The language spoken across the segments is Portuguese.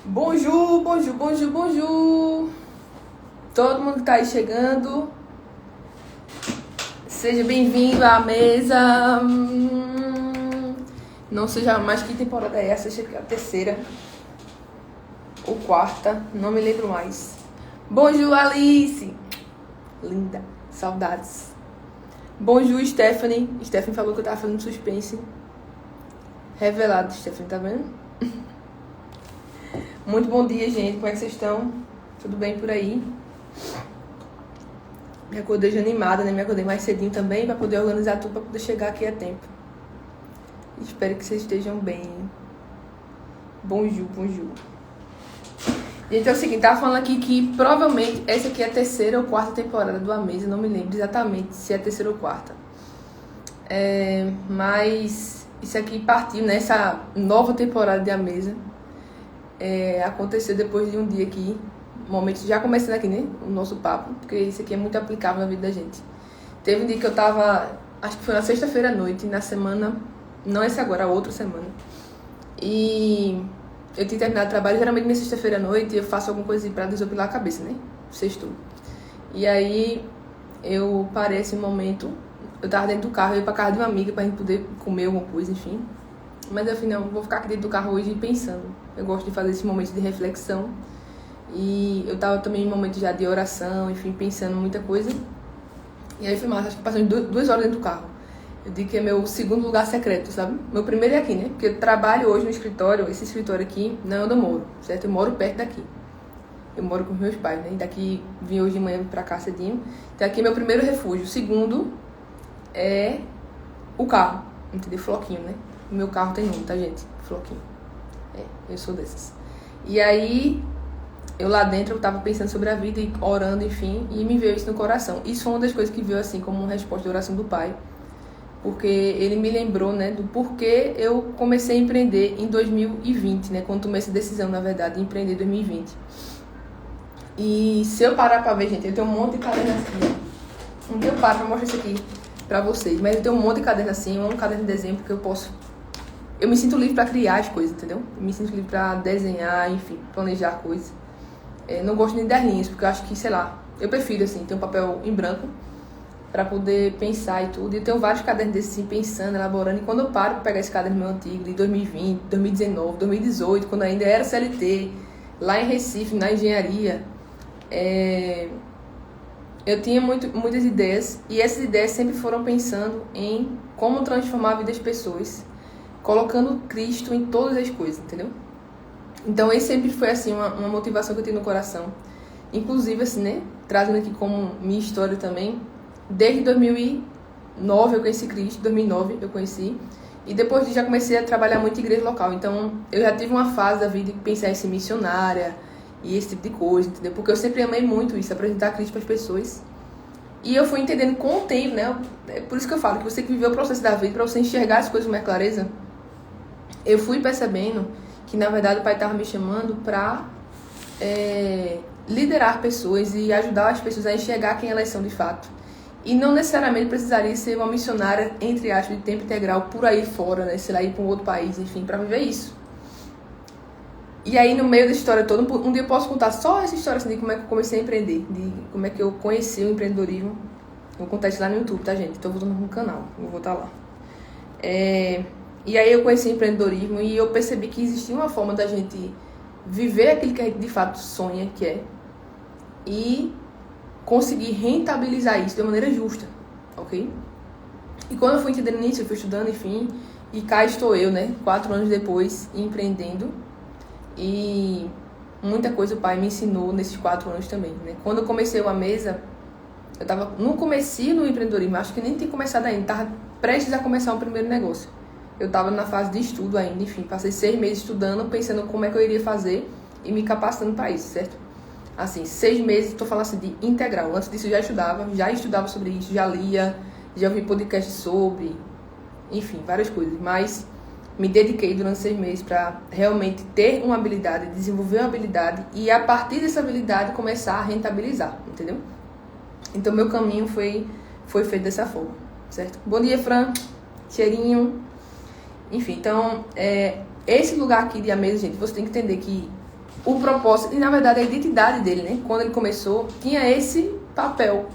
Bonjour, bonjour, bonjour, bonjour. Todo mundo que tá aí chegando, seja bem-vindo à mesa. Não sei já mais que temporada é essa, acho que é a terceira ou quarta, não me lembro mais. Bonjour, Alice. Linda, saudades. Bonjour, Stephanie. Stephanie falou que eu tava fazendo suspense. Revelado, Stephanie, tá vendo? Muito bom dia, gente. Como é que vocês estão? Tudo bem por aí? Me acordei já animada, né? Me acordei mais cedinho também pra poder organizar tudo, pra poder chegar aqui a tempo. Espero que vocês estejam bem. Bonjour, bonjour. Gente, é o seguinte, tava falando aqui que provavelmente essa aqui é a terceira ou quarta temporada do A Mesa. Não me lembro exatamente se é a terceira ou quarta. Mas isso aqui partiu nessa nova temporada de A Mesa. Aconteceu depois de um dia aqui, momento já começando aqui, né, o nosso papo, porque isso aqui é muito aplicável na vida da gente. Teve um dia que eu tava, acho que foi na sexta-feira à noite, na semana, não essa agora, a outra semana, e eu tinha terminado o trabalho. Geralmente na sexta-feira à noite eu faço alguma coisa pra desopilar a cabeça, né, sexto. E aí eu parei esse momento, eu tava dentro do carro, eu ia pra casa de uma amiga pra gente poder comer alguma coisa, enfim. Mas eu falei, não, vou ficar aqui dentro do carro hoje pensando. Eu gosto de fazer esse momento de reflexão. E eu tava também em momento já de oração, enfim, pensando muita coisa. E aí foi massa, acho que passou 2 horas dentro do carro. Eu digo que é meu segundo lugar secreto, sabe? Meu primeiro é aqui, né? Porque eu trabalho hoje no escritório, esse escritório aqui não é onde eu moro, certo? Eu moro perto daqui. Eu moro com meus pais, né? E daqui vim hoje de manhã pra cá cedinho. Então aqui é meu primeiro refúgio. O segundo é o carro, entendeu? Floquinho, né? O meu carro tem nome, tá, gente? Floquinho. Eu sou dessas. E aí, eu lá dentro, eu tava pensando sobre a vida e orando, enfim, e me veio isso no coração. Isso foi uma das coisas que veio, assim, como uma resposta da oração do Pai. Porque ele me lembrou, né, do porquê eu comecei a empreender em 2020, né? Quando tomei essa decisão, na verdade, de empreender em 2020. E se eu parar pra ver, gente, eu tenho um monte de caderno assim. Um dia eu paro pra mostrar isso aqui pra vocês. Mas eu tenho um monte de caderno assim, um caderno de desenho, porque eu me sinto livre pra criar as coisas, entendeu? Eu me sinto livre pra desenhar, enfim, planejar coisas. Não gosto nem das linhas, porque eu acho que, sei lá, eu prefiro, assim, ter um papel em branco pra poder pensar e tudo. E eu tenho vários cadernos desses, assim, pensando, elaborando. E quando eu paro pra pegar esse caderno meu antigo, de 2020, 2019, 2018, quando ainda era CLT, lá em Recife, na engenharia, eu tinha muitas ideias. E essas ideias sempre foram pensando em como transformar a vida das pessoas, colocando Cristo em todas as coisas, entendeu? Então, esse sempre foi, assim, uma motivação que eu tenho no coração. Inclusive, assim, né, trazendo aqui como minha história também, desde 2009 eu conheci Cristo, 2009 eu conheci, e depois disso já comecei a trabalhar muito em igreja local. Então, eu já tive uma fase da vida de pensar em ser missionária e esse tipo de coisa, entendeu? Porque eu sempre amei muito isso, apresentar Cristo para as pessoas. E eu fui entendendo com o tempo, né? É por isso que eu falo que você que viveu o processo da vida, para você enxergar as coisas com mais clareza, eu fui percebendo que, na verdade, o Pai estava me chamando para liderar pessoas e ajudar as pessoas a enxergar quem elas são de fato. E não necessariamente precisaria ser uma missionária, entre aspas, de tempo integral por aí fora, né? Sei lá, ir para um outro país, enfim, para viver isso. E aí, no meio da história toda, um dia eu posso contar só essa história, assim, de como é que eu comecei a empreender, de como é que eu conheci o empreendedorismo. Eu vou contar isso lá no YouTube, tá, gente? Tô voltando no canal, vou voltar lá. E aí eu conheci o empreendedorismo e eu percebi que existia uma forma da gente viver aquilo que a gente de fato sonha, que é, e conseguir rentabilizar isso de uma maneira justa, ok? E quando eu fui entendendo isso, eu fui estudando, enfim, e cá estou eu, né, 4 anos depois, empreendendo. E muita coisa o Pai me ensinou nesses 4 anos também, né? Quando eu comecei uma mesa, eu tava no comecinho do empreendedorismo, acho que nem tinha começado ainda, tava prestes a começar um primeiro negócio. Eu tava na fase de estudo ainda, enfim, passei 6 meses estudando, pensando como é que eu iria fazer e me capacitando para isso, certo? Assim, 6 meses, tô falando assim, de integral. Antes disso eu já estudava sobre isso, já lia, já ouvi podcast sobre, enfim, várias coisas. Mas me dediquei durante 6 meses para realmente ter uma habilidade, desenvolver uma habilidade e a partir dessa habilidade começar a rentabilizar, entendeu? Então meu caminho foi feito dessa forma, certo? Bom dia, Fran. Cheirinho. Enfim, então, esse lugar aqui de A Mesa, gente, você tem que entender que o propósito, e na verdade a identidade dele, né? Quando ele começou, tinha esse papel.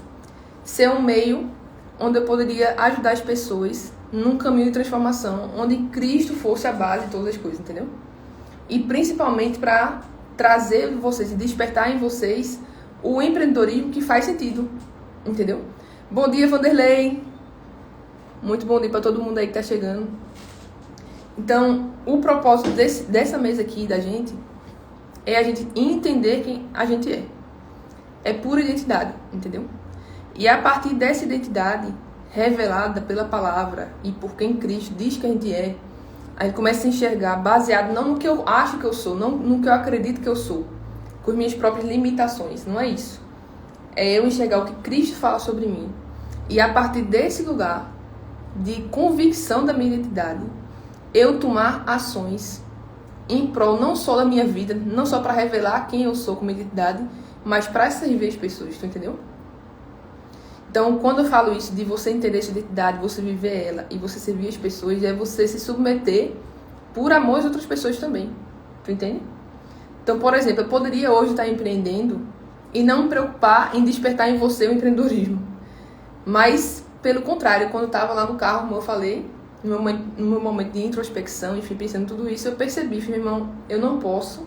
Ser um meio onde eu poderia ajudar as pessoas num caminho de transformação, onde Cristo fosse a base de todas as coisas, entendeu? E principalmente para trazer vocês e despertar em vocês o empreendedorismo que faz sentido, entendeu? Bom dia, Vanderlei. Muito bom dia para todo mundo aí que tá chegando. Então, o propósito dessa mesa aqui da gente é a gente entender quem a gente é. É pura identidade, entendeu? E a partir dessa identidade revelada pela palavra e por quem Cristo diz que a gente começa a se enxergar baseado não no que eu acho que eu sou, não no que eu acredito que eu sou, com as minhas próprias limitações. Não é isso. É eu enxergar o que Cristo fala sobre mim. E a partir desse lugar de convicção da minha identidade, eu tomar ações em prol não só da minha vida, não só para revelar quem eu sou como identidade, mas para servir as pessoas, tu entendeu? Então, quando eu falo isso de você entender essa identidade, você viver ela e você servir as pessoas, é você se submeter por amor às outras pessoas também, tu entende? Então, por exemplo, eu poderia hoje estar empreendendo e não me preocupar em despertar em você o empreendedorismo, mas, pelo contrário, quando eu estava lá no carro, como eu falei, no meu momento de introspecção, enfim, pensando em tudo isso, eu percebi, meu irmão, eu não posso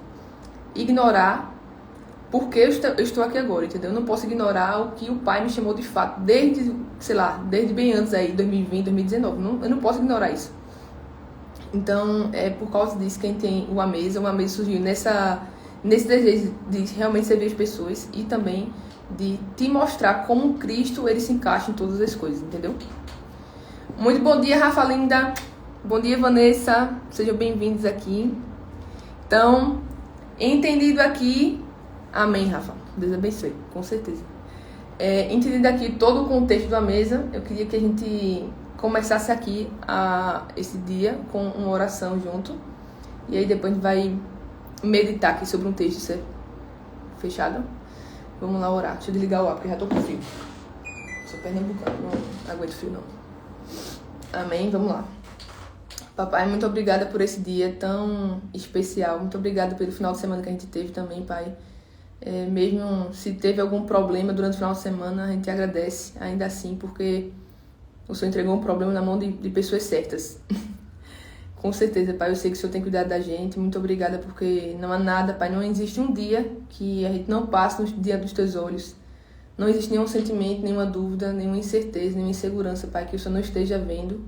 ignorar porque eu estou aqui agora, entendeu? Eu não posso ignorar o que o Pai me chamou de fato, desde bem antes aí, 2020, 2019. Eu não posso ignorar isso. Então, é por causa disso que a gente tem o Ameza. O Ameza surgiu nesse desejo de realmente servir as pessoas e também de te mostrar como Cristo ele se encaixa em todas as coisas, entendeu? Muito bom dia, Rafa Linda. Bom dia, Vanessa. Sejam bem-vindos aqui. Então, entendido aqui... Amém, Rafa. Deus abençoe, com certeza. Entendido aqui todo o contexto da mesa, eu queria que a gente começasse aqui esse dia com uma oração junto. E aí depois a gente vai meditar aqui sobre um texto, certo? Fechado? Vamos lá orar. Deixa eu desligar o ar, porque já tô com frio. Sou pernambucano, não aguento frio não. Amém, vamos lá. Papai, muito obrigada por esse dia tão especial. Muito obrigada pelo final de semana que a gente teve também, Pai. Mesmo se teve algum problema durante o final de semana, a gente agradece ainda assim, porque o Senhor entregou um problema na mão de pessoas certas. Com certeza, Pai, eu sei que o Senhor tem cuidado da gente. Muito obrigada, porque não há nada, Pai, não existe um dia que a gente não passe no dia dos Teus olhos. Não existe nenhum sentimento, nenhuma dúvida, nenhuma incerteza, nenhuma insegurança, Pai, que o Senhor não esteja vendo.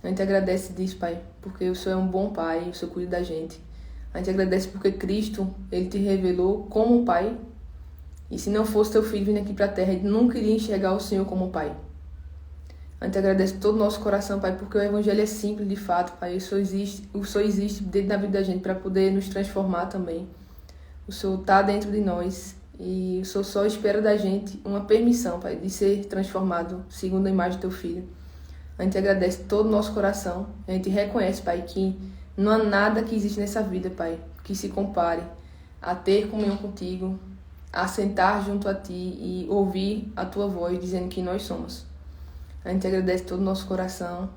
A gente agradece disso, Pai, porque o Senhor é um bom Pai, o Senhor cuida da gente. A gente agradece porque Cristo, Ele te revelou como Pai. E se não fosse Teu Filho vindo aqui para a terra, Ele nunca iria enxergar o Senhor como Pai. A gente agradece todo o nosso coração, Pai, porque o Evangelho é simples de fato, Pai. O Senhor existe dentro da vida da gente para poder nos transformar também. O Senhor está dentro de nós e o Senhor só espera da gente uma permissão, Pai, de ser transformado segundo a imagem do Teu Filho. A gente agradece todo o nosso coração. A gente reconhece, Pai, que não há nada que existe nessa vida, Pai, que se compare a ter comunhão contigo, a sentar junto a Ti e ouvir a Tua voz dizendo que nós somos. A gente agradece todo o nosso coração.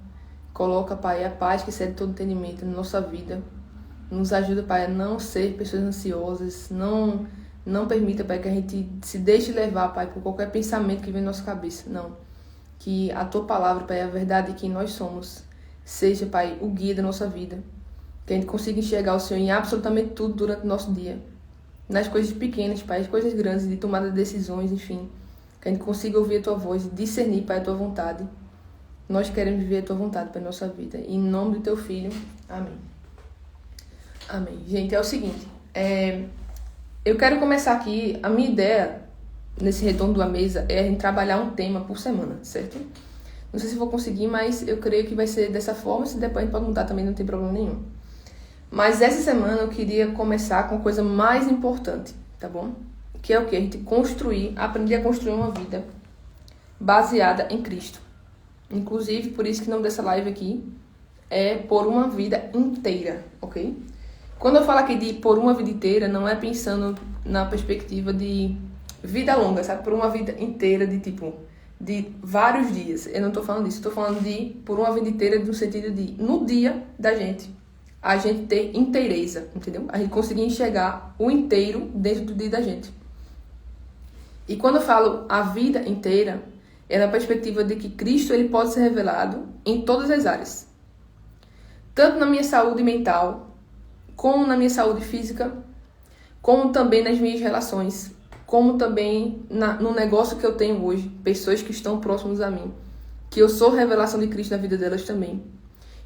Coloca, Pai, a paz que excede todo entendimento na nossa vida. Nos ajuda, Pai, a não ser pessoas ansiosas. Não permita, Pai, que a gente se deixe levar, Pai, por qualquer pensamento que vem na nossa cabeça. Não. Que a Tua palavra, Pai, a verdade de quem nós somos, seja, Pai, o guia da nossa vida. Que a gente consiga enxergar o Senhor em absolutamente tudo durante o nosso dia. Nas coisas pequenas, Pai, as coisas grandes, de tomada de decisões, enfim. Que a gente consiga ouvir a Tua voz, discernir, Pai, a Tua vontade. Nós queremos viver a Tua vontade para a nossa vida. Em nome do Teu Filho. Amém. Amém. Gente, é o seguinte. Eu quero começar aqui. A minha ideia, nesse retorno da mesa, é a gente trabalhar um tema por semana, certo? Não sei se vou conseguir, mas eu creio que vai ser dessa forma. Se depois a gente pode mudar também, não tem problema nenhum. Mas essa semana eu queria começar com a coisa mais importante, tá bom? Que é o quê? A gente aprender a construir uma vida baseada em Cristo. Inclusive, por isso que o nome dessa live aqui é Por uma Vida Inteira, ok? Quando eu falo aqui de por uma vida inteira, não é pensando na perspectiva de vida longa, sabe? Por uma vida inteira de vários dias. Eu não tô falando disso, tô falando de por uma vida inteira no sentido de, no dia da gente, a gente ter inteireza, entendeu? A gente conseguir enxergar o inteiro dentro do dia da gente. E quando eu falo a vida inteira, é na perspectiva de que Cristo ele pode ser revelado em todas as áreas. Tanto na minha saúde mental, como na minha saúde física, como também nas minhas relações, como também no negócio que eu tenho hoje, pessoas que estão próximas a mim, que eu sou revelação de Cristo na vida delas também.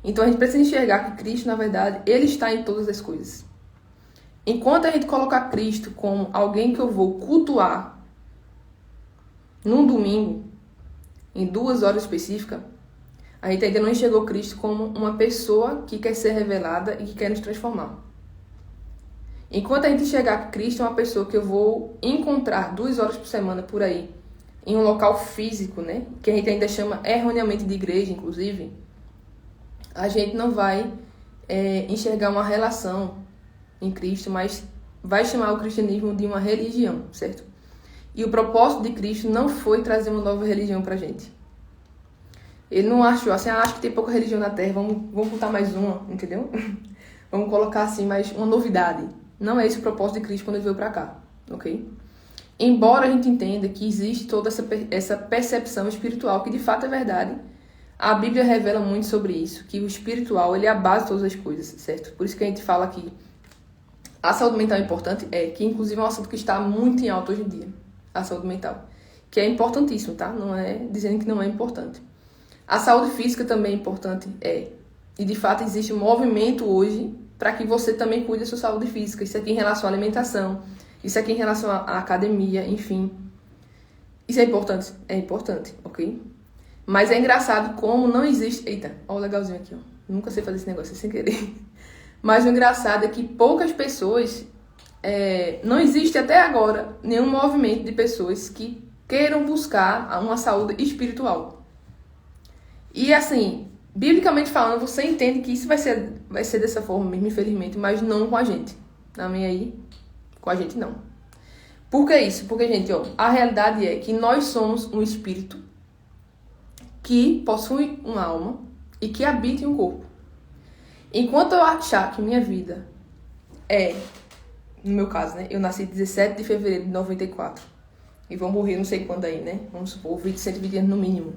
Então a gente precisa enxergar que Cristo, na verdade, ele está em todas as coisas. Enquanto a gente colocar Cristo como alguém que eu vou cultuar num domingo, em 2 horas específicas, a gente ainda não enxergou Cristo como uma pessoa que quer ser revelada e que quer nos transformar. Enquanto a gente enxergar que Cristo é uma pessoa que eu vou encontrar 2 horas por semana por aí, em um local físico, né, que a gente ainda chama erroneamente de igreja, inclusive, a gente não vai enxergar uma relação em Cristo, mas vai chamar o cristianismo de uma religião, certo? E o propósito de Cristo não foi trazer uma nova religião pra gente. Ele não achou assim, acho que tem pouca religião na Terra, vamos botar mais uma, entendeu? Vamos colocar assim mais uma novidade. Não é esse o propósito de Cristo quando ele veio pra cá, ok? Embora a gente entenda que existe toda essa percepção espiritual, que de fato é verdade, a Bíblia revela muito sobre isso, que o espiritual ele é a base de todas as coisas, certo? Por isso que a gente fala que a saúde mental é importante, que inclusive é um assunto que está muito em alta hoje em dia, a saúde mental, que é importantíssimo, tá? Não é dizendo que não é importante. A saúde física também é importante, e de fato existe um movimento hoje para que você também cuide da sua saúde física, isso aqui em relação à alimentação, isso aqui em relação à academia, enfim. Isso é importante, ok? Mas é engraçado como não existe... Eita, olha o legalzinho aqui, ó. Nunca sei fazer esse negócio sem querer. Mas o engraçado é que poucas pessoas... não existe até agora nenhum movimento de pessoas que queiram buscar uma saúde espiritual. E assim, biblicamente falando, você entende que isso vai ser dessa forma mesmo, infelizmente, mas não com a gente. Na minha aí, com a gente não. Por que isso? Porque, gente, a realidade é que nós somos um espírito que possui uma alma e que habita em um corpo. Enquanto eu achar que minha vida no meu caso, né? Eu nasci 17 de fevereiro de 94 e vou morrer não sei quando aí, né? Vamos supor, 120 anos no mínimo.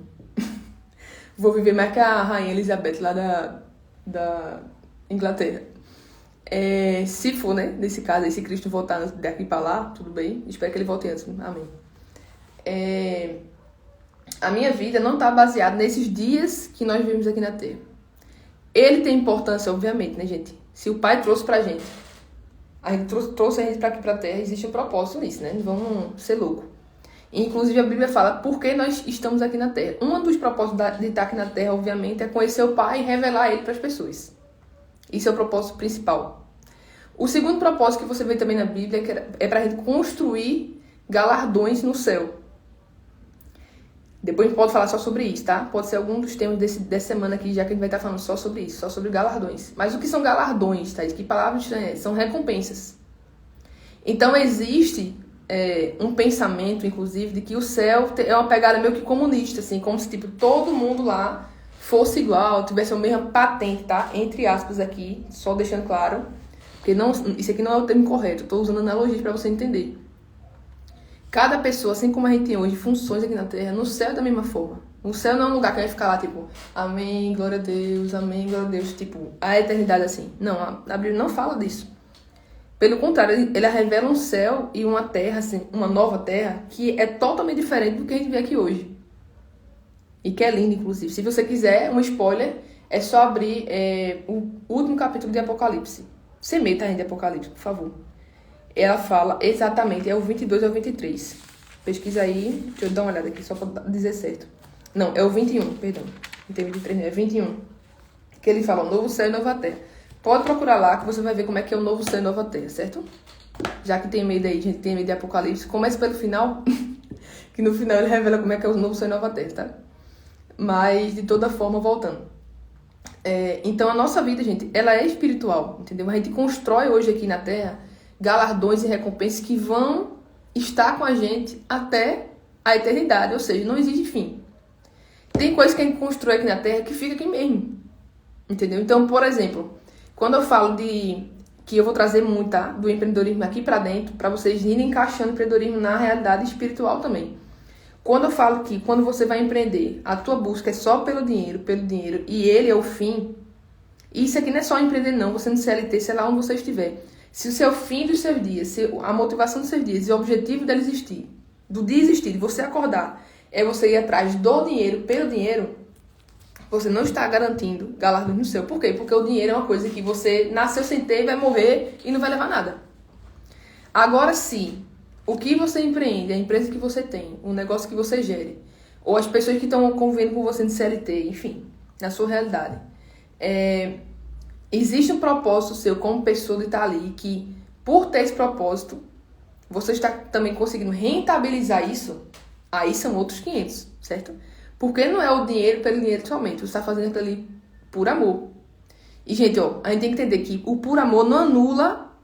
Vou viver mais que a Rainha Elizabeth lá da Inglaterra. Se for, né? Nesse caso aí, se Cristo voltar daqui pra lá, tudo bem. Espero que ele volte antes. Amém. A minha vida não está baseada nesses dias que nós vivemos aqui na Terra. Ele tem importância, obviamente, né, gente? Se o Pai trouxe pra gente, a gente trouxe a gente pra aqui pra Terra, existe um propósito nisso, né? Não vamos ser loucos. Inclusive, a Bíblia fala por que nós estamos aqui na Terra. Um dos propósitos de estar aqui na Terra, obviamente, é conhecer o Pai e revelar Ele para as pessoas. Isso é o propósito principal. O segundo propósito que você vê também na Bíblia é para a gente construir galardões no céu. Depois a gente pode falar só sobre isso, tá? Pode ser algum dos temas dessa semana aqui, já que a gente vai estar falando só sobre isso, só sobre galardões. Mas o que são galardões, tá? Que palavras estranhas? São recompensas. Então existe um pensamento, inclusive, de que o céu é uma pegada meio que comunista, assim, como se tipo, todo mundo lá fosse igual, tivesse a mesma patente, tá? Entre aspas aqui, só deixando claro, porque isso aqui não é o termo correto, estou usando analogias para você entender. Cada pessoa, assim como a gente tem hoje funções aqui na Terra, no céu é da mesma forma. O céu não é um lugar que a gente fica lá, tipo, amém, glória a Deus, amém, glória a Deus, tipo, a eternidade assim. Não, a Bíblia não fala disso. Pelo contrário, ele revela um céu e uma terra, assim, uma nova terra, que é totalmente diferente do que a gente vê aqui hoje. E que é lindo, inclusive. Se você quiser um spoiler, é só abrir o último capítulo de Apocalipse. Se meta ainda em Apocalipse, por favor. Ela fala exatamente, é o 22 ao 23. Pesquisa aí, deixa eu dar uma olhada aqui, só pra dizer certo. Não, é o 21, perdão. Não tem 23, não, é 21. Que ele fala, novo céu e nova terra. Pode procurar lá, que você vai ver como é que é o novo céu e nova terra, certo? Já que tem medo aí, gente, tem medo de Apocalipse, comece pelo final, que no final ele revela como é que é o novo céu e nova terra, tá? Mas, de toda forma, voltando. Então, a nossa vida, gente, ela é espiritual, entendeu? A gente constrói hoje aqui na Terra galardões e recompensas que vão estar com a gente até a eternidade, ou seja, não existe fim. Tem coisas que a gente constrói aqui na Terra que fica aqui mesmo, entendeu? Então, por exemplo, Quando eu falo que eu vou trazer muito, tá, do empreendedorismo aqui para dentro, para vocês irem encaixando o empreendedorismo na realidade espiritual também. Quando eu falo que quando você vai empreender, a tua busca é só pelo dinheiro, e ele é o fim, isso aqui não é só empreender não, você no CLT, sei lá onde você estiver. Se o seu fim dos seus dias, se a motivação dos seus dias e o objetivo dele existir, do dia existir, de você acordar, é você ir atrás do dinheiro, pelo dinheiro, você não está garantindo galardões no seu. Por quê? Porque o dinheiro é uma coisa que você nasceu sem ter, vai morrer e não vai levar nada. Agora, se o que você empreende, a empresa que você tem, o negócio que você gere, ou as pessoas que estão convivendo com você no CLT, enfim, na sua realidade, existe um propósito seu como pessoa de estar ali, que por ter esse propósito, você está também conseguindo rentabilizar isso, aí são outros 500, certo? Porque não é o dinheiro pelo dinheiro somente, você está fazendo aquilo ali por amor. E, gente, ó, a gente tem que entender que o por amor não anula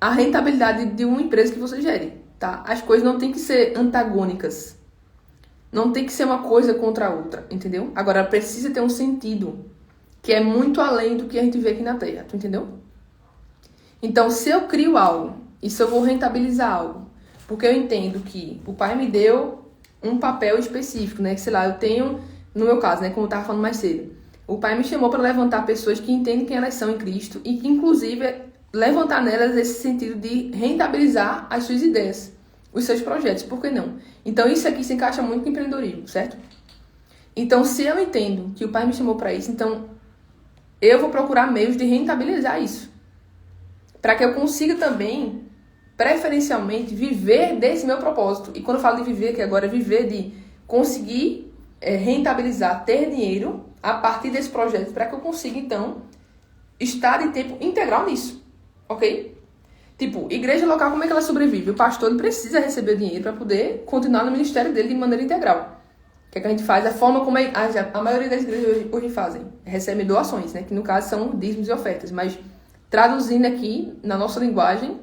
a rentabilidade de uma empresa que você gere, tá? As coisas não tem que ser antagônicas. Não tem que ser uma coisa contra a outra, entendeu? Agora, precisa ter um sentido que é muito além do que a gente vê aqui na Terra, tu entendeu? Então, se eu crio algo, e se eu vou rentabilizar algo, porque eu entendo que o Pai me deu um papel específico, né? Que, sei lá, eu tenho, no meu caso, né? Como eu tava falando mais cedo, o Pai me chamou para levantar pessoas que entendem quem elas são em Cristo e que, inclusive, levantar nelas esse sentido de rentabilizar as suas ideias, os seus projetos, por que não? Então, isso aqui se encaixa muito com empreendedorismo, certo? Então, se eu entendo que o Pai me chamou para isso, então eu vou procurar meios de rentabilizar isso, para que eu consiga também, preferencialmente, viver desse meu propósito. E quando eu falo de viver, que agora é viver de conseguir rentabilizar, ter dinheiro a partir desse projeto, para que eu consiga, então, estar de tempo integral nisso, ok? Tipo, igreja local, como é que ela sobrevive? O pastor ele precisa receber dinheiro para poder continuar no ministério dele de maneira integral. O que é que a gente faz? A forma como a maioria das igrejas hoje fazem. Recebem doações, né? Que no caso são dízimos e ofertas. Mas traduzindo aqui na nossa linguagem,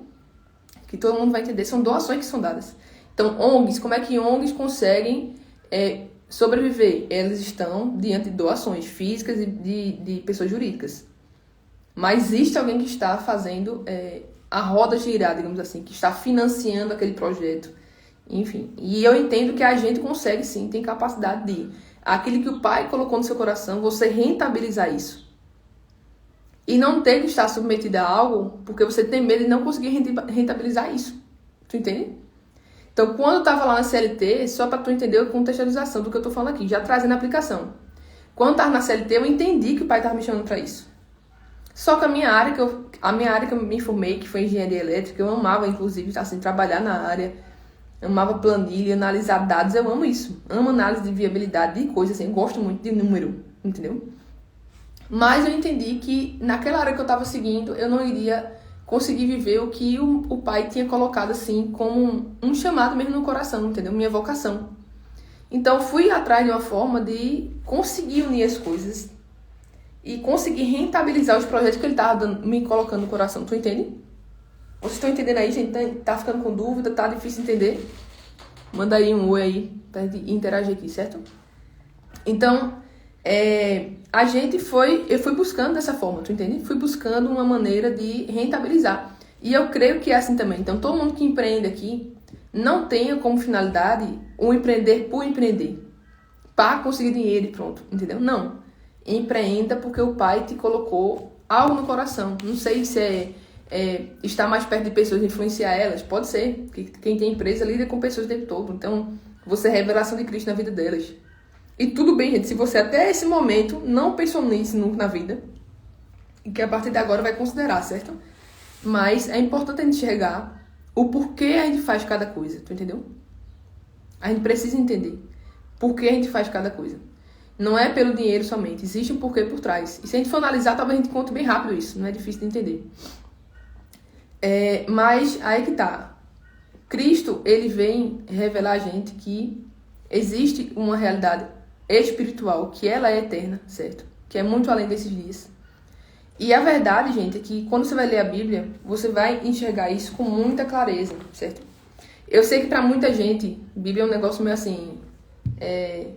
que todo mundo vai entender, são doações que são dadas. Então, ONGs, como é que ONGs conseguem sobreviver? Elas estão diante de doações físicas e de pessoas jurídicas. Mas existe alguém que está fazendo a roda girar, digamos assim, que está financiando aquele projeto. Enfim, e eu entendo que a gente consegue sim, tem capacidade de aquilo que o Pai colocou no seu coração, você rentabilizar isso. E não ter que estar submetido a algo porque você tem medo de não conseguir rentabilizar isso. Tu entende? Então, quando eu estava lá na CLT, só para tu entender a contextualização do que eu estou falando aqui, já trazendo a aplicação. Quando eu estava na CLT, eu entendi que o Pai estava me chamando para isso. Só que a minha área que eu me formei, que foi engenharia elétrica, eu amava, inclusive, assim, trabalhar na área. Amava planilha, analisar dados, eu amo isso. Amo análise de viabilidade de coisas, assim, eu gosto muito de número, entendeu? Mas eu entendi que naquela área que eu estava seguindo, eu não iria conseguir viver o que o Pai tinha colocado, assim, como um chamado mesmo no coração, entendeu? Minha vocação. Então, fui atrás de uma forma de conseguir unir as coisas e conseguir rentabilizar os projetos que ele estava me colocando no coração, tu entende? Vocês estão entendendo aí, gente? Tá ficando com dúvida? Tá difícil entender? Manda aí um oi aí pra gente interagir aqui, certo? Então, eu fui buscando dessa forma, tu entende? Fui buscando uma maneira de rentabilizar. E eu creio que é assim também. Então, todo mundo que empreende aqui não tenha como finalidade o empreender por empreender. Para conseguir dinheiro e pronto, entendeu? Não. Empreenda porque o Pai te colocou algo no coração. Não sei se estar mais perto de pessoas e influenciar elas, pode ser, que quem tem empresa lida com pessoas o tempo todo, então você é revelação de Cristo na vida delas. E tudo bem, gente, se você até esse momento não pensou nisso nunca na vida, e que a partir de agora vai considerar, certo? Mas é importante a gente enxergar o porquê a gente faz cada coisa, tu entendeu? A gente precisa entender por que a gente faz cada coisa. Não é pelo dinheiro somente, existe um porquê por trás. E se a gente for analisar, talvez a gente conte bem rápido isso, não é difícil de entender. Mas aí que tá. Cristo, ele vem revelar a gente que existe uma realidade espiritual, que ela é eterna, certo? Que é muito além desses dias. E a verdade, gente, é que quando você vai ler a Bíblia, você vai enxergar isso com muita clareza, certo? Eu sei que pra muita gente, Bíblia é um negócio meio assim,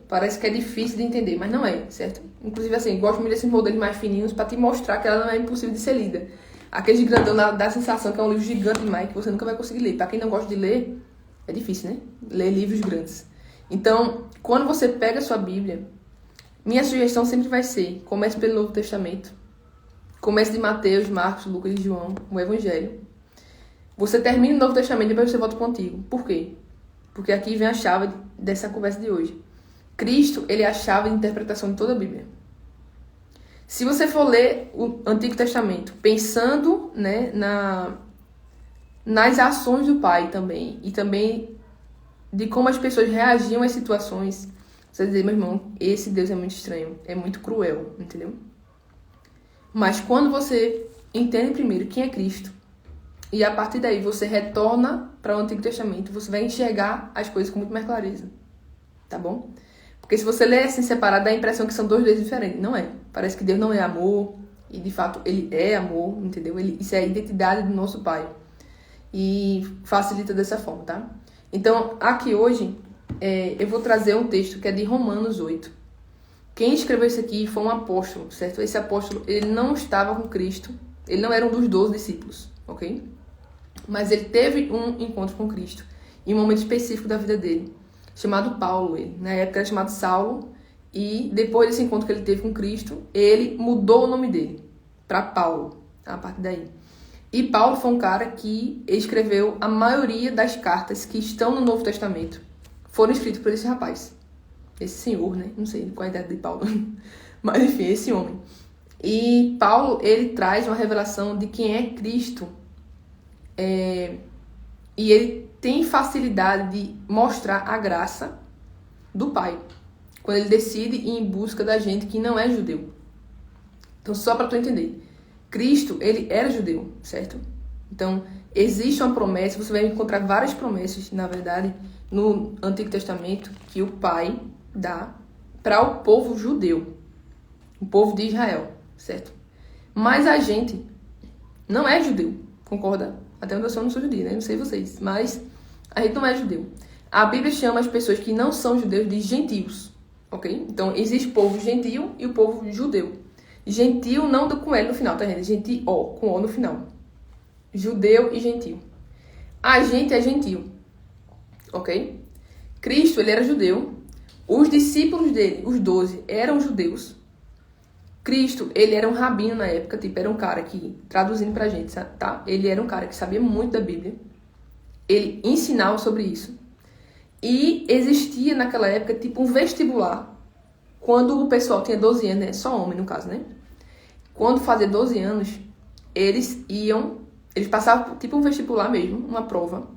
parece que é difícil de entender, mas não é, certo? Inclusive, assim, gosto muito desses modelos mais fininhos pra te mostrar que ela não é impossível de ser lida. Aqueles grandão dá a sensação que é um livro gigante demais que você nunca vai conseguir ler. Pra quem não gosta de ler, é difícil, né? Ler livros grandes. Então, quando você pega a sua Bíblia, minha sugestão sempre vai ser: comece pelo Novo Testamento. Comece de Mateus, Marcos, Lucas e João, o Evangelho. Você termina o Novo Testamento e depois você volta para o Antigo. Por quê? Porque aqui vem a chave dessa conversa de hoje. Cristo, ele é a chave de interpretação de toda a Bíblia. Se você for ler o Antigo Testamento pensando, né, nas ações do Pai também, e também de como as pessoas reagiam às situações, você vai dizer: meu irmão, esse Deus é muito estranho, é muito cruel, entendeu? Mas quando você entende primeiro quem é Cristo, e a partir daí você retorna para o Antigo Testamento, você vai enxergar as coisas com muito mais clareza, tá bom? Porque se você lê assim separado, dá a impressão que são dois deuses diferentes. Não é. Parece que Deus não é amor, e de fato ele é amor, entendeu? Isso é a identidade do nosso Pai. E facilita dessa forma, tá? Então, aqui hoje, eu vou trazer um texto que é de Romanos 8. Quem escreveu isso aqui foi um apóstolo, certo? Esse apóstolo, ele não estava com Cristo, ele não era um dos 12 discípulos, ok? Mas ele teve um encontro com Cristo, em um momento específico da vida dele, chamado Paulo. Ele, na época, era chamado Saulo, e depois desse encontro que ele teve com Cristo, ele mudou o nome dele para Paulo, a partir daí. E Paulo foi um cara que escreveu a maioria das cartas que estão no Novo Testamento, foram escritas por esse rapaz. Esse senhor, né? Não sei qual é a idade de Paulo. Mas, enfim, esse homem. E Paulo, ele traz uma revelação de quem é Cristo. E ele tem facilidade de mostrar a graça do Pai, quando ele decide ir em busca da gente que não é judeu. Então, só para tu entender. Cristo, ele era judeu, certo? Então, existe uma promessa, você vai encontrar várias promessas, na verdade, no Antigo Testamento, que o Pai dá para o povo judeu, o povo de Israel, certo? Mas a gente não é judeu, concorda? Até onde eu não sou judeu, né? Não sei vocês, mas a gente não é judeu. A Bíblia chama as pessoas que não são judeus de gentios, ok? Então, existe o povo gentio e o povo judeu. Gentio não com L no final, tá, gente? Gentio com O no final. Judeu e gentio. A gente é gentio, ok? Cristo, ele era judeu. Os discípulos dele, os 12, eram judeus. Cristo, ele era um rabino na época, tipo, era um cara que, traduzindo pra gente, tá? Ele era um cara que sabia muito da Bíblia. Ele ensinava sobre isso. E existia naquela época, tipo, um vestibular. Quando o pessoal tinha 12 anos, né? Só homem, no caso, né? Quando fazia 12 anos, eles passavam, tipo, um vestibular mesmo, uma prova.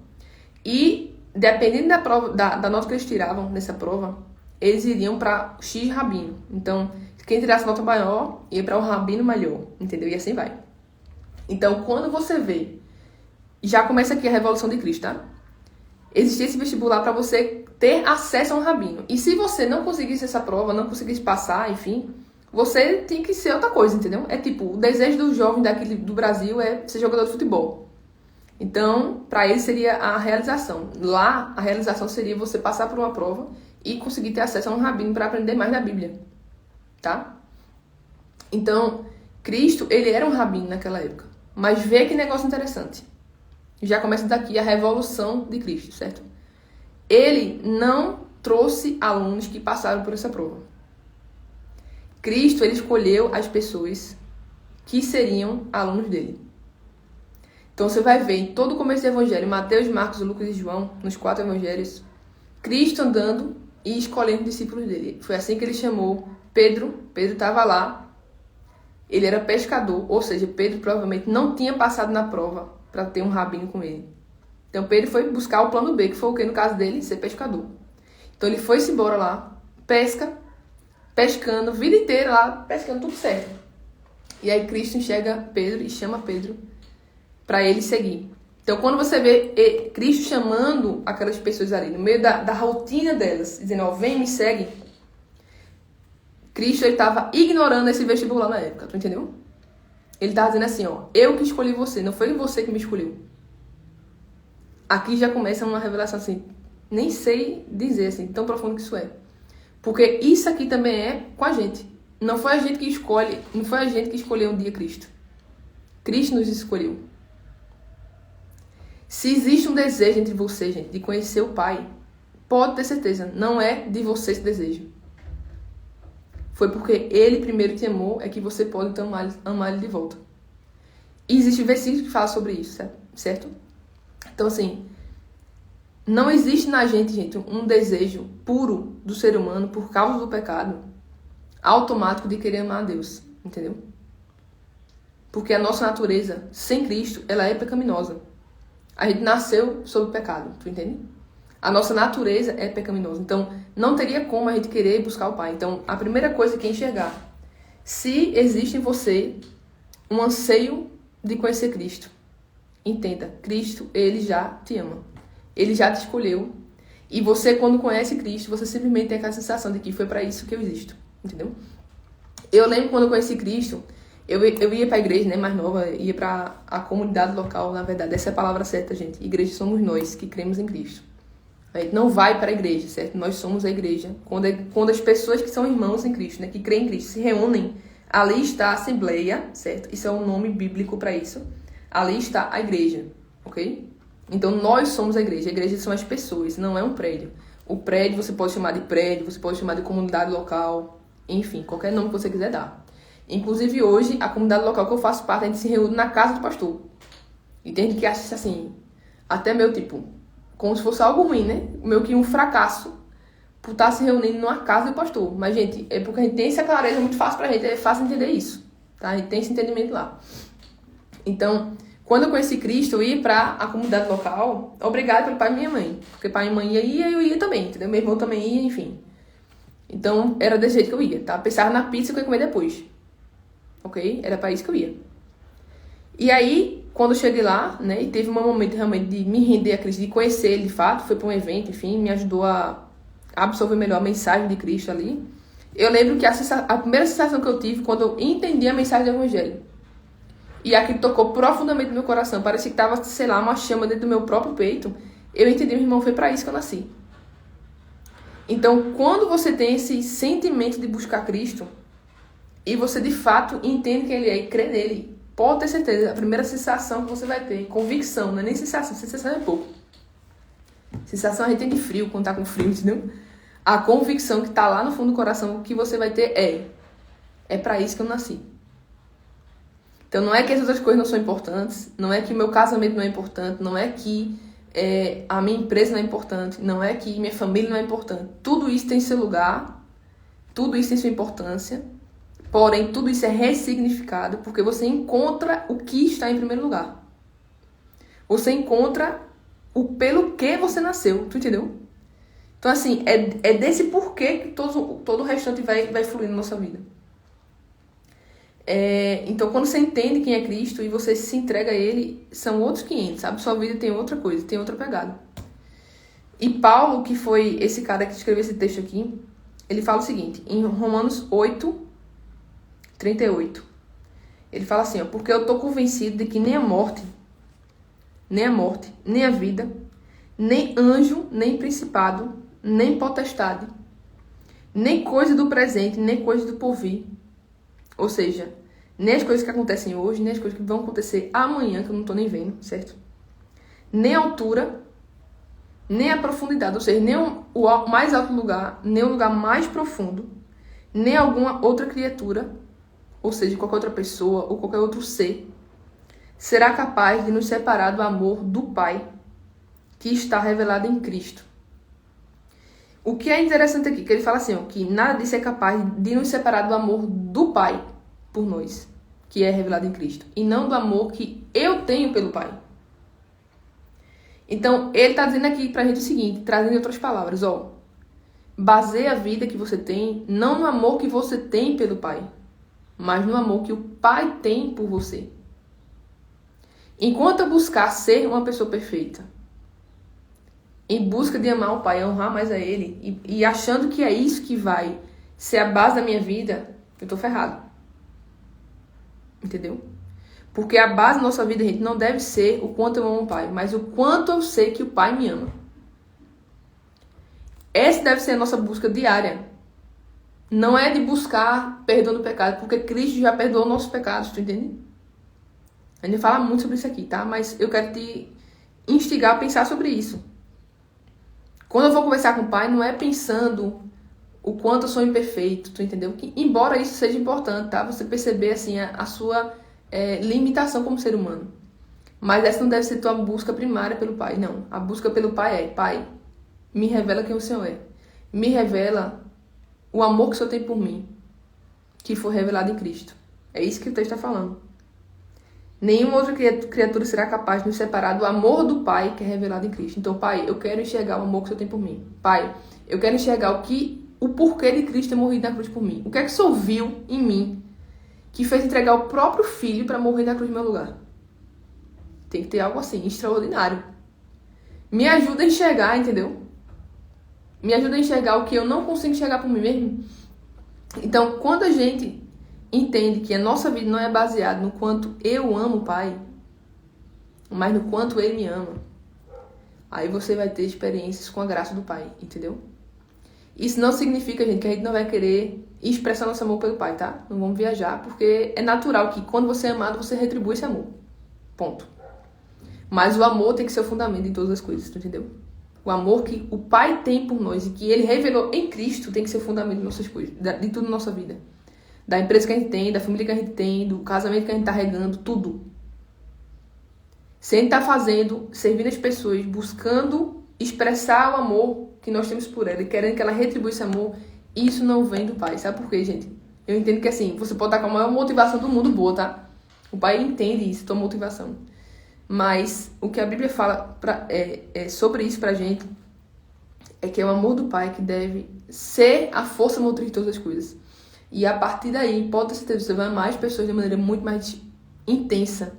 E, dependendo da prova, da nota que eles tiravam nessa prova, eles iriam para X rabino. Então, quem tirasse nota maior, ia para um rabino melhor, entendeu? E assim vai. Então, quando você vê, já começa aqui a Revolução de Cristo, tá? Existia esse vestibular para você ter acesso a um rabino. E se você não conseguisse essa prova, não conseguisse passar, enfim, você tem que ser outra coisa, entendeu? É tipo, o desejo do jovem do Brasil é ser jogador de futebol. Então, para ele seria a realização. Lá, a realização seria você passar por uma prova e conseguir ter acesso a um rabino para aprender mais da Bíblia, tá? Então, Cristo, ele era um rabino naquela época. Mas vê que negócio interessante. Já começa daqui a revolução de Cristo, certo? Ele não trouxe alunos que passaram por essa prova. Cristo, ele escolheu as pessoas que seriam alunos dele. Então, você vai ver em todo o começo do Evangelho, Mateus, Marcos, Lucas e João, nos 4 Evangelhos, Cristo andando e escolhendo discípulos dele. Foi assim que ele chamou Pedro. Pedro estava lá. Ele era pescador, ou seja, Pedro provavelmente não tinha passado na prova para ter um rabino com ele. Então, Pedro foi buscar o plano B, que foi o que no caso dele? Ser pescador. Então, ele foi-se embora lá, pescando, a vida inteira lá, pescando tudo certo. E aí, Cristo enxerga Pedro e chama Pedro para ele seguir. Então, quando você vê Cristo chamando aquelas pessoas ali, no meio da rotina delas, dizendo, ó, vem, me segue, Cristo, ele estava ignorando esse vestibular na época, tu entendeu? Ele estava dizendo assim, ó, eu que escolhi você, não foi você que me escolheu. Aqui já começa uma revelação assim, nem sei dizer assim, tão profundo que isso é. Porque isso aqui também é com a gente. não foi a gente que escolhe, não foi a gente que escolheu um dia Cristo. Cristo nos escolheu. Se existe um desejo entre vocês, gente, de conhecer o Pai, pode ter certeza, não é de você esse desejo. Foi porque Ele primeiro te amou, é que você pode então amar Ele de volta. E existe versículo que fala sobre isso, certo? Então, assim, não existe na gente, um desejo puro do ser humano por causa do pecado, automático de querer amar a Deus, entendeu? Porque a nossa natureza, sem Cristo, ela é pecaminosa. A gente nasceu sob o pecado, tu entende? A nossa natureza é pecaminosa. Então, não teria como a gente querer buscar o Pai. Então, a primeira coisa que é enxergar. Se existe em você um anseio de conhecer Cristo, entenda, Cristo, Ele já te ama. Ele já te escolheu. E você, quando conhece Cristo, você simplesmente tem aquela sensação de que foi para isso que eu existo. Entendeu? Eu lembro quando eu conheci Cristo, eu ia para a igreja, né, mais nova, ia para a comunidade local, na verdade. Essa é a palavra certa, gente. Igreja somos nós que cremos em Cristo. A gente não vai para a igreja, certo? Nós somos a igreja. Quando as pessoas que são irmãos em Cristo, né, que creem em Cristo, se reúnem, ali está a assembleia, certo? Isso é um nome bíblico para isso. Ali está a igreja, ok? Então, nós somos a igreja. A igreja são as pessoas, não é um prédio. O prédio você pode chamar de prédio, você pode chamar de comunidade local, enfim, qualquer nome que você quiser dar. Inclusive, hoje, a comunidade local que eu faço parte, a gente se reúne na casa do pastor. E tem gente que acha assim, até meu tipo, como se fosse algo ruim, né? Meio que um fracasso por estar se reunindo numa casa do pastor. Mas, gente, é porque a gente tem essa clareza, é muito fácil pra gente, é fácil entender isso, tá? A gente tem esse entendimento lá. Então, quando eu conheci Cristo, eu ia pra a comunidade local, obrigado pelo pai e minha mãe. Porque pai e mãe ia, eu ia também, entendeu? Meu irmão também ia, enfim. Então, era desse jeito que eu ia, tá? Pensava na pizza que eu ia comer depois. Ok? Era pra isso que eu ia. E aí, quando eu cheguei lá, né, e teve um momento realmente de me render a Cristo, de conhecer Ele de fato, foi pra um evento, enfim, me ajudou a absorver melhor a mensagem de Cristo ali. Eu lembro que a primeira sensação que eu tive quando eu entendi a mensagem do Evangelho, e aquilo tocou profundamente no meu coração, parecia que tava, sei lá, uma chama dentro do meu próprio peito, eu entendi, meu irmão, foi pra isso que eu nasci. Então, quando você tem esse sentimento de buscar Cristo, e você de fato entende quem Ele é e crê nele, pode ter certeza, a primeira sensação que você vai ter, convicção, não é nem sensação é pouco. Sensação a gente tem de frio, quando tá com frio, entendeu? A convicção que tá lá no fundo do coração que você vai ter é pra isso que eu nasci. Então não é que as outras coisas não são importantes, não é que o meu casamento não é importante, não é que a minha empresa não é importante, não é que minha família não é importante. Tudo isso tem seu lugar, tudo isso tem sua importância, porém tudo isso é ressignificado porque você encontra o que está em primeiro lugar. Você encontra o pelo que você nasceu, tu entendeu? Então assim, é desse porquê que todo o restante vai fluir na nossa vida. Então, quando você entende quem é Cristo e você se entrega a Ele, são outros 500, sabe? Sua vida tem outra coisa, tem outra pegada. E Paulo, que foi esse cara que escreveu esse texto aqui, ele fala o seguinte, em Romanos 8, 38. Ele fala assim, ó, porque eu tô convencido de que nem a morte, nem a vida, nem anjo, nem principado, nem potestade, nem coisa do presente, nem coisa do porvir. Ou seja, nem as coisas que acontecem hoje, nem as coisas que vão acontecer amanhã, que eu não tô nem vendo, certo? Nem a altura, nem a profundidade, ou seja, nem o mais alto lugar, nem o lugar mais profundo, nem alguma outra criatura, ou seja, qualquer outra pessoa ou qualquer outro ser, será capaz de nos separar do amor do Pai que está revelado em Cristo. O que é interessante aqui, que ele fala assim, ó, que nada disso é capaz de nos separar do amor do Pai por nós, que é revelado em Cristo, e não do amor que eu tenho pelo Pai. Então, ele está dizendo aqui pra gente o seguinte, trazendo em outras palavras, ó, baseia a vida que você tem, não no amor que você tem pelo Pai, mas no amor que o Pai tem por você. Enquanto eu buscar ser uma pessoa perfeita, em busca de amar o Pai, honrar mais a Ele, e achando que é isso que vai ser a base da minha vida, eu tô ferrado. Entendeu? Porque a base da nossa vida, gente, não deve ser o quanto eu amo o Pai, mas o quanto eu sei que o Pai me ama. Essa deve ser a nossa busca diária. Não é de buscar perdão do pecado, porque Cristo já perdoou nossos pecados, tu entende? A gente fala muito sobre isso aqui, tá? Mas eu quero te instigar a pensar sobre isso. Quando eu vou conversar com o Pai, não é pensando o quanto eu sou imperfeito, tu entendeu? Que, embora isso seja importante, tá? Você perceber, assim, a sua limitação como ser humano. Mas essa não deve ser tua busca primária pelo Pai, não. A busca pelo Pai é: Pai, me revela quem o Senhor é. Me revela o amor que o Senhor tem por mim, que foi revelado em Cristo. É isso que o texto está falando. Nenhuma outra criatura será capaz de nos separar do amor do Pai que é revelado em Cristo. Então, Pai, eu quero enxergar o amor que o Senhor tem por mim. Pai, eu quero enxergar o porquê de Cristo ter morrido na cruz por mim. O que é que o Senhor viu em mim que fez entregar o próprio Filho para morrer na cruz no meu lugar? Tem que ter algo assim, extraordinário. Me ajuda a enxergar, entendeu? Me ajuda a enxergar o que eu não consigo enxergar por mim mesmo. Então, quando a gente entende que a nossa vida não é baseada no quanto eu amo o Pai, mas no quanto Ele me ama, aí você vai ter experiências com a graça do Pai, entendeu? Isso não significa, gente, que a gente não vai querer expressar nosso amor pelo Pai, tá? Não vamos viajar, porque é natural que quando você é amado, você retribui esse amor. Ponto. Mas o amor tem que ser o fundamento de todas as coisas, tu entendeu? O amor que o Pai tem por nós e que Ele revelou em Cristo tem que ser o fundamento de nossas coisas, de tudo na nossa vida. Da empresa que a gente tem, da família que a gente tem, do casamento que a gente tá regando, tudo. Se a gente tá fazendo, servindo as pessoas, buscando expressar o amor que nós temos por ela e querendo que ela retribua esse amor, isso não vem do Pai. Sabe por quê, gente? Eu entendo que assim, você pode estar com a maior motivação do mundo boa, tá? O Pai entende isso, tua motivação. Mas o que a Bíblia fala sobre isso pra gente é que é o amor do Pai que deve ser a força motriz de todas as coisas. E a partir daí, pode ter certeza, você vai amar as pessoas de maneira muito mais intensa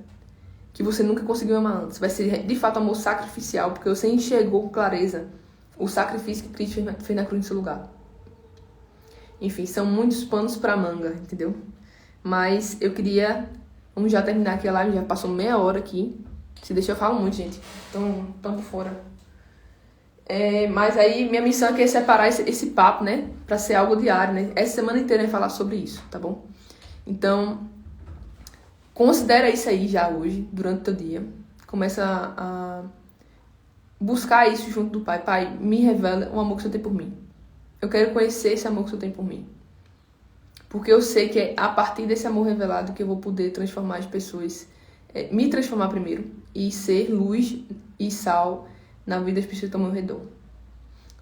que você nunca conseguiu amar antes. Vai ser, de fato, amor sacrificial, porque você enxergou com clareza o sacrifício que Cristo fez na cruz no seu lugar. Enfim, são muitos panos pra manga, entendeu? Mas eu queria... Vamos já terminar aqui a live, já passou meia hora aqui. Se deixa eu falar muito, gente. Então, por fora. Mas aí, minha missão aqui é separar esse papo, né? Pra ser algo diário, né? Essa semana inteira eu vou falar sobre isso, tá bom? Então, considera isso aí já hoje, durante o teu dia. Começa a buscar isso junto do Pai. Pai, me revela o amor que o Senhor tem por mim. Eu quero conhecer esse amor que o Senhor tem por mim. Porque eu sei que é a partir desse amor revelado que eu vou poder transformar as pessoas, me transformar primeiro e ser luz e sal na vida das pessoas que estão ao meu redor.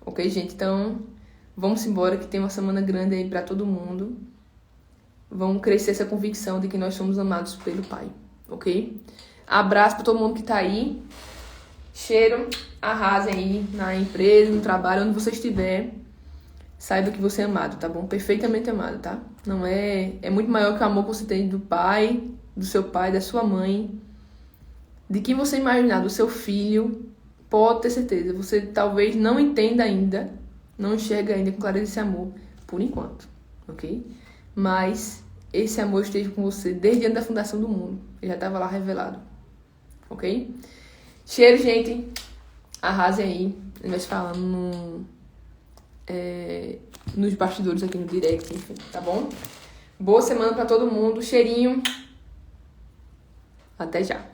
Ok, gente? Então, vamos embora que tem uma semana grande aí pra todo mundo. Vamos crescer essa convicção de que nós somos amados pelo Pai, ok? Abraço pra todo mundo que tá aí. Cheiro, arrasem aí na empresa, no trabalho, onde você estiver. Saiba que você é amado, tá bom? Perfeitamente amado, tá? Não é muito maior que o amor que você tem do pai, do seu pai, da sua mãe, de quem você imaginar, do seu filho. Pode ter certeza, você talvez não entenda ainda, não enxerga ainda com clareza esse amor, por enquanto, ok? Mas esse amor esteve com você desde antes da fundação do mundo. Ele já estava lá revelado, ok? Cheiro, gente. Arrasem aí. Nós falando nos bastidores aqui no direct, enfim, tá bom? Boa semana pra todo mundo. Cheirinho. Até já.